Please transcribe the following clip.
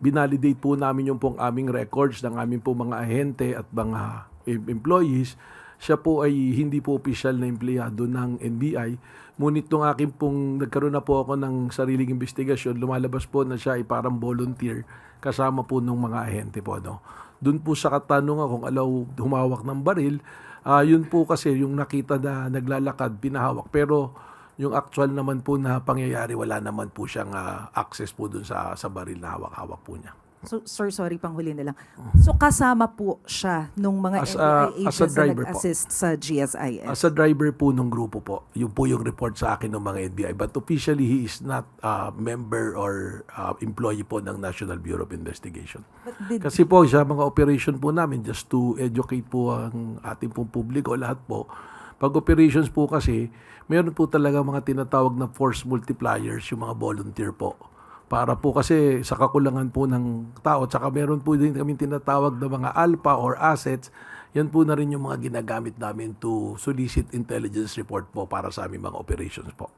binalidate po namin yung pong aming records ng aming po mga ahente at mga employees. Siya po ay hindi po opisyal na empleyado ng NBI. Ngunit nung akin pong nagkaroon na po ako ng sariling investigasyon, lumalabas po na siya ay parang volunteer kasama po ng mga ahente po. No? Doon po sa katanungan kung alaw humawak ng baril, yun po kasi yung nakita na naglalakad, pinahawak. Pero yung actual naman po na pangyayari, wala naman po siyang access po dun sa baril na hawak-hawak po niya. So, sir, sorry, panghuli na lang. So, kasama po siya nung mga NBI as a agents na driver po. nag-assist sa GSIS? As a driver po ng grupo po, yun po yung report sa akin ng mga NBI. But officially, he is not a member or employee po ng National Bureau of Investigation. Kasi po sa mga operation po namin, just to educate po ang ating pong publiko, lahat po, pag operations po kasi, meron po talaga mga tinatawag na force multipliers, yung mga volunteer po. Para po kasi sa kakulangan po ng tao, tsaka meron po din kami tinatawag na mga alpha or assets, yan po na rin yung mga ginagamit namin to solicit intelligence report po para sa aming mga operations po.